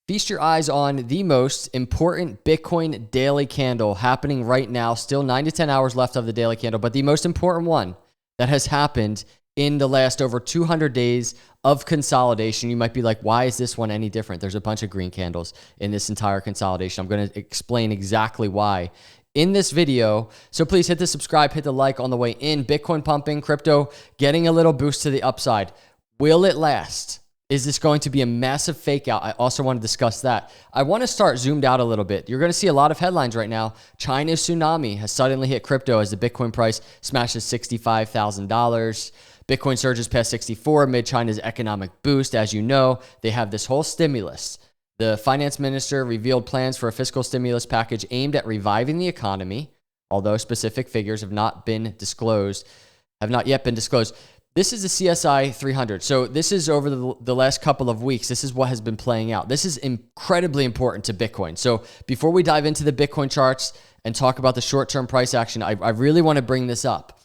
Feast your eyes on the most important Bitcoin daily candle happening right now. Still 9 to 10 hours left of the daily candle, but the most important one that has happened in the last over 200 days of consolidation. You might be like, why is this one any different? There's a bunch of green candles in this entire consolidation. I'm going to explain exactly why in this video. So please hit the subscribe, hit the like on the way in. Bitcoin pumping, crypto getting a little boost to the upside. Will it last? Is this going to be a massive fake out? I also want to discuss that. I want to start zoomed out a little bit. You're going to see a lot of headlines right now. China's tsunami has suddenly hit crypto as the Bitcoin price smashes $65,000. Bitcoin surges past 64 amid China's economic boost. As you know, they have this whole stimulus. The finance minister revealed plans for a fiscal stimulus package aimed at reviving the economy, although specific figures have not yet been disclosed. This is the CSI 300. So this is over the last couple of weeks. This is what has been playing out. This is incredibly important to Bitcoin. So before we dive into the Bitcoin charts and talk about the short-term price action, I really want to bring this up.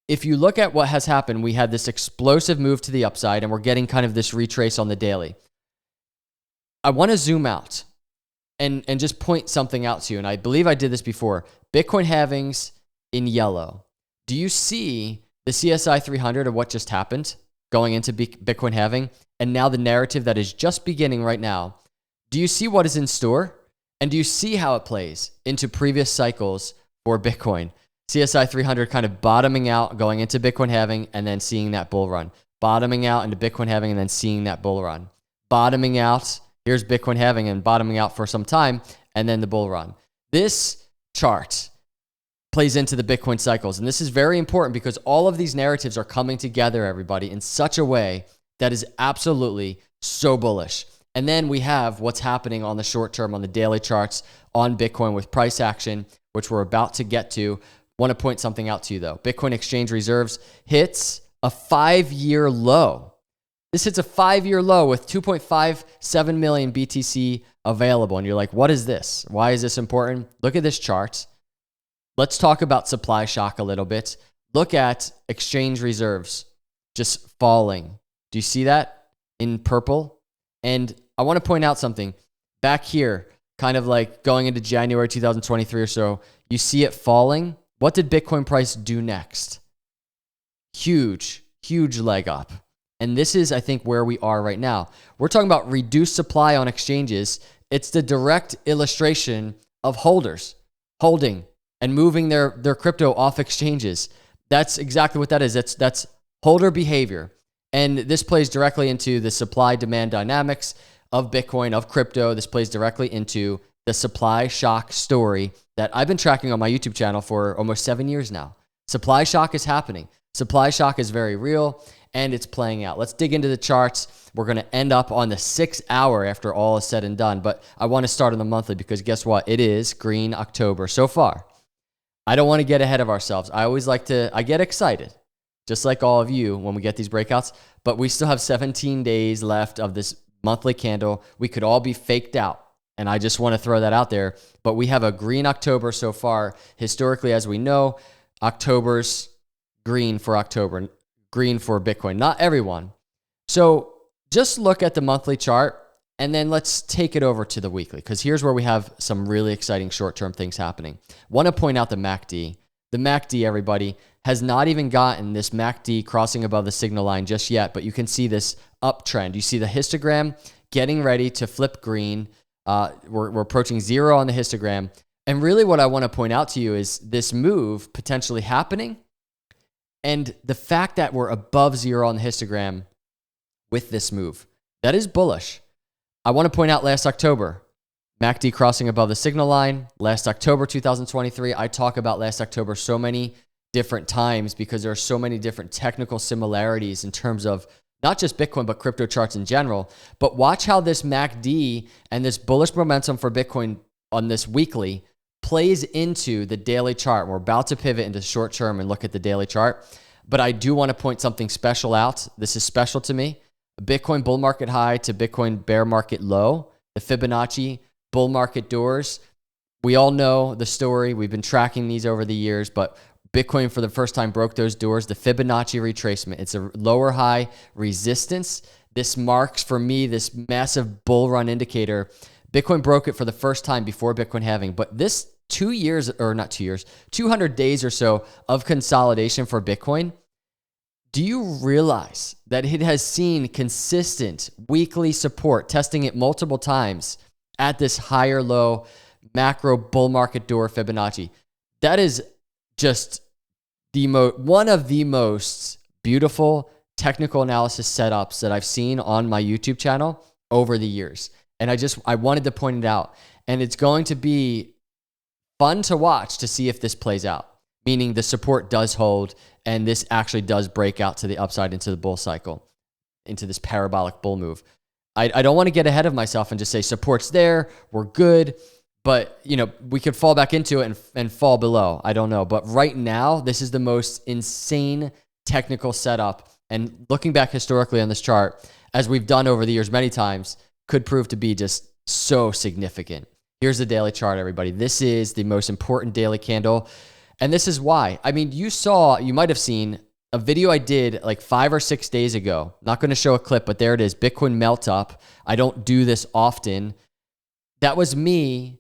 If you look at what has happened, we had this explosive move to the upside, and we're getting kind of this retrace on the daily. I want to zoom out and just point something out to you, and I believe I did this before. Bitcoin halvings in yellow. Do you see the CSI 300 of what just happened going into Bitcoin halving, and now the narrative that is just beginning right now? Do you see what is in store? And do you see how it plays into previous cycles for Bitcoin? CSI 300 kind of bottoming out, going into Bitcoin halving, and then seeing that bull run. Bottoming out into Bitcoin halving, and then seeing that bull run. Bottoming out, here's Bitcoin halving, and bottoming out for some time, and then the bull run. This chart plays into the Bitcoin cycles. And this is very important because all of these narratives are coming together, everybody, in such a way that is absolutely so bullish. And then we have what's happening on the short term, on the daily charts, on Bitcoin with price action, which we're about to get to. Want to point something out to you, though. Bitcoin exchange reserves hits a 5-year low. This hits a 5-year low with 2.57 million BTC available. And you're like, what is this? Why is this important? Look at this chart. Let's talk about supply shock a little bit. Look at exchange reserves just falling. Do you see that in purple? And I want to point out something. Back here, kind of like going into January 2023 or so, you see it falling. What did Bitcoin price do next? Huge leg up. And this is, I think, where we are right now. We're talking about reduced supply on exchanges. It's the direct illustration of holders holding and moving their crypto off exchanges. That's exactly what that is. That's holder behavior. And this plays directly into the supply-demand dynamics of Bitcoin, of crypto. This plays directly into the supply shock story that I've been tracking on my YouTube channel for almost 7 years now. Supply shock is happening. Supply shock is very real, and it's playing out. Let's dig into the charts. We're going to end up on the 6 hour after all is said and done. But I want to start on the monthly because guess what? It is green October so far. I don't want to get ahead of ourselves. I get excited, just like all of you when we get these breakouts, but we still have 17 days left of this monthly candle. We could all be faked out, and I just want to throw that out there. But we have a green October so far. Historically, as we know, October's green for October, green for Bitcoin. Not everyone. So just look at the monthly chart, and then let's take it over to the weekly, because here's where we have some really exciting short-term things happening. Want to point out the MACD. The MACD, everybody, has not even gotten this MACD crossing above the signal line just yet, but you can see this uptrend. You see the histogram getting ready to flip green. We're approaching 0 on the histogram. And really what I want to point out to you is this move potentially happening, and the fact that we're above 0 on the histogram with this move. That is bullish. I want to point out last October, MACD crossing above the signal line. Last October 2023, I talk about last October so many different times because there are so many different technical similarities in terms of not just Bitcoin, but crypto charts in general. But watch how this MACD and this bullish momentum for Bitcoin on this weekly plays into the daily chart. We're about to pivot into short term and look at the daily chart. But I do want to point something special out. This is special to me. Bitcoin bull market high to Bitcoin bear market low, the Fibonacci bull market doors. We all know the story. We've been tracking these over the years, but Bitcoin for the first time broke those doors. The Fibonacci retracement. It's a lower high resistance this marks for me this massive bull run indicator. Bitcoin broke it for the first time before Bitcoin halving, but this 2 years, or not 2 years, 200 days or so of consolidation for Bitcoin, do you realize that it has seen consistent weekly support, testing it multiple times at this higher low macro bull market door Fibonacci? That is just one of the most beautiful technical analysis setups that I've seen on my YouTube channel over the years. And I wanted to point it out. And it's going to be fun to watch to see if this plays out, meaning the support does hold and this actually does break out to the upside into the bull cycle, into this parabolic bull move. I don't want to get ahead of myself and just say support's there, we're good, but we could fall back into it and fall below. I don't know. But right now, this is the most insane technical setup. And looking back historically on this chart, as we've done over the years many times, could prove to be just so significant. Here's the daily chart, everybody. This is the most important daily candle. And this is why. I mean, you might have seen a video I did like 5 or 6 days ago. Not going to show a clip, but there it is. Bitcoin melt up. I don't do this often. That was me.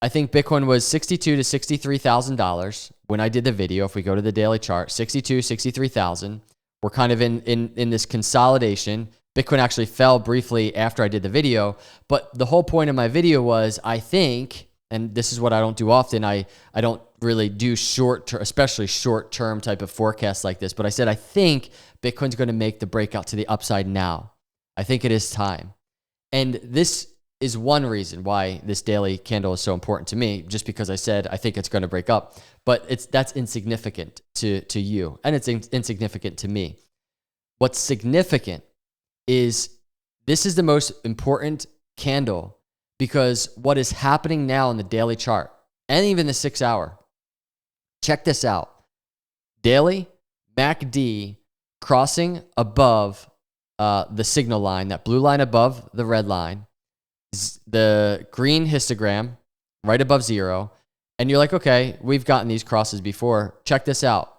I think Bitcoin was $62,000 to $63,000 when I did the video. If we go to the daily chart, 62, 63,000. We're kind of in this consolidation. Bitcoin actually fell briefly after I did the video, but the whole point of my video was, I think, and this is what I don't do often, I don't really do especially short-term type of forecasts like this, but I said, I think Bitcoin's going to make the breakout to the upside now. I think it is time. And this is one reason why this daily candle is so important to me, just because I said, I think it's going to break up, but that's insignificant to you, and it's insignificant to me. What's significant is this is the most important candle because what is happening now in the daily chart and even the 6 hour, check this out. Daily MACD crossing above the signal line, that blue line above the red line, the green histogram right above 0. And you're like, okay, we've gotten these crosses before. Check this out.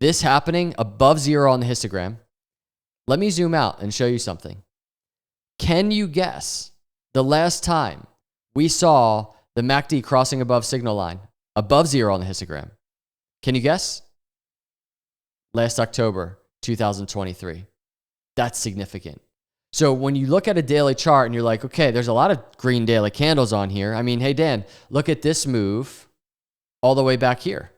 This happening above 0 on the histogram. Let me zoom out and show you something. Can you guess the last time we saw the MACD crossing above signal line, above 0 on the histogram? Can you guess? Last October, 2023. That's significant. So when you look at a daily chart and you're like, okay, there's a lot of green daily candles on here. I mean, hey, Dan, look at this move all the way back here.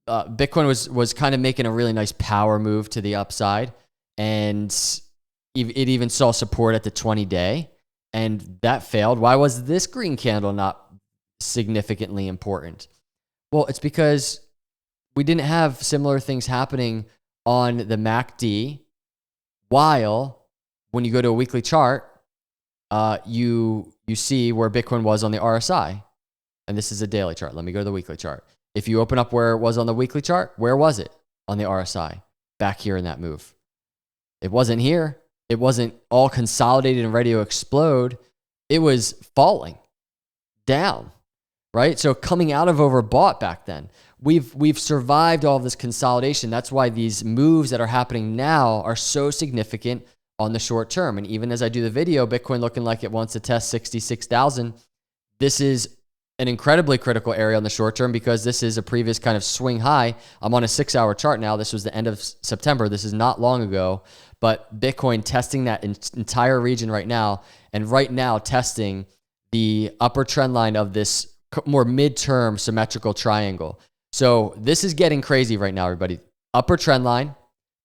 Bitcoin was kind of making a really nice power move to the upside, and it even saw support at the 20-day, and that failed. Why was this green candle not significantly important? Well, it's because we didn't have similar things happening on the MACD, while when you go to a weekly chart, you see where Bitcoin was on the RSI, and this is a daily chart. Let me go to the weekly chart. If you open up where it was on the weekly chart, where was it on the RSI? Back here in that move. It wasn't here. It wasn't all consolidated and ready to explode. It was falling down, right? So coming out of overbought back then. We've survived all of this consolidation. That's why these moves that are happening now are so significant on the short term. And even as I do the video, Bitcoin looking like it wants to test 66,000. This is an incredibly critical area on the short term because this is a previous kind of swing high. I'm on a 6 hour chart now. This was the end of September. This is not long ago, but Bitcoin testing that entire region right now, and right now testing the upper trend line of this more midterm symmetrical triangle. So this is getting crazy right now, everybody. Upper trend line,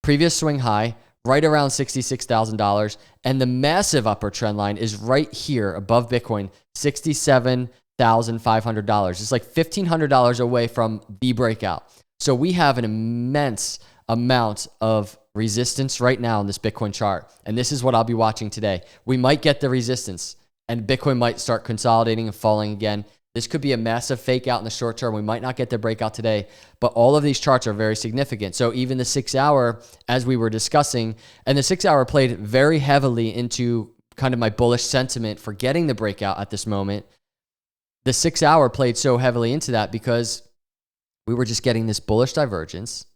previous swing high, right around $66,000. And the massive upper trend line is right here above Bitcoin, $67,500. It's like $1,500 away from the breakout. So we have an immense amount of resistance right now in this Bitcoin chart. And this is what I'll be watching today. We might get the resistance and Bitcoin might start consolidating and falling again. This could be a massive fake out in the short term. We might not get the breakout today, but all of these charts are very significant. So even the 6 hour, as we were discussing, and the 6 hour played very heavily into kind of my bullish sentiment for getting the breakout at this moment. The 6 hour played so heavily into that because we were just getting this bullish divergence,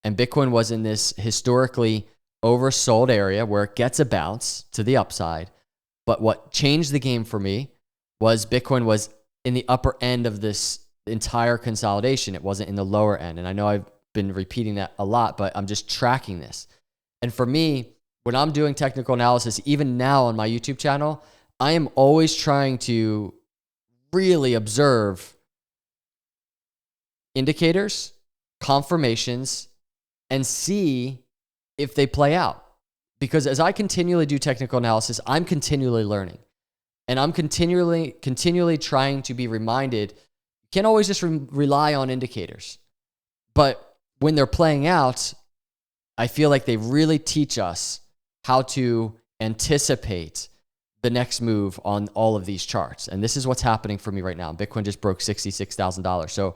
and Bitcoin was in this historically oversold area where it gets a bounce to the upside. But what changed the game for me was Bitcoin was in the upper end of this entire consolidation. It wasn't in the lower end. And I know I've been repeating that a lot, but I'm just tracking this. And for me, when I'm doing technical analysis, even now on my YouTube channel, I am always trying to really observe indicators, confirmations, and see if they play out. Because as I continually do technical analysis, I'm continually learning. And I'm continually trying to be reminded, you can't always just rely on indicators. But when they're playing out, I feel like they really teach us how to anticipate the next move on all of these charts. And this is what's happening for me right now. Bitcoin just broke $66,000. So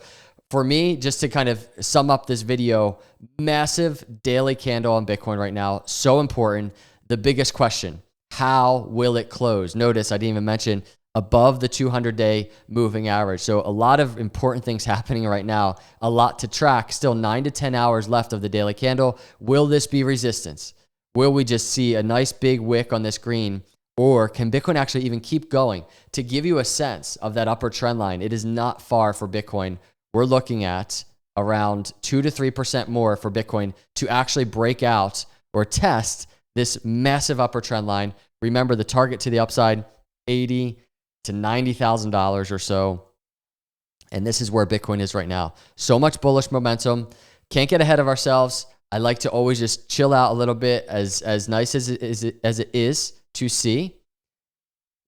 for me, just to kind of sum up this video, massive daily candle on Bitcoin right now. So important. The biggest question, how will it close? Notice I didn't even mention above the 200-day moving average. So a lot of important things happening right now, a lot to track. Still 9 to 10 hours left of the daily candle. Will this be resistance? Will we just see a nice big wick on this green? Or can Bitcoin actually even keep going? To give you a sense of that upper trend line, it is not far for Bitcoin. We're looking at around 2 to 3% more for Bitcoin to actually break out or test this massive upper trend line. Remember, the target to the upside, $80,000 to $90,000 or so. And this is where Bitcoin is right now. So much bullish momentum. Can't get ahead of ourselves. I like to always just chill out a little bit, as nice as it is to see.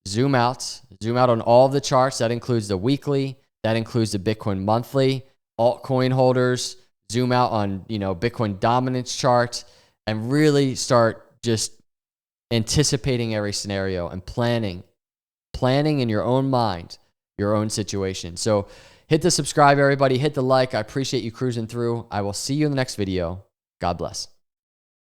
Zoom out on all the charts. That includes the weekly. That includes the Bitcoin monthly. Altcoin holders, zoom out on, Bitcoin dominance chart, and really start just anticipating every scenario and planning in your own mind, your own situation. So hit the subscribe, everybody. Hit the like. I appreciate you cruising through. I will see you in the next video. God bless.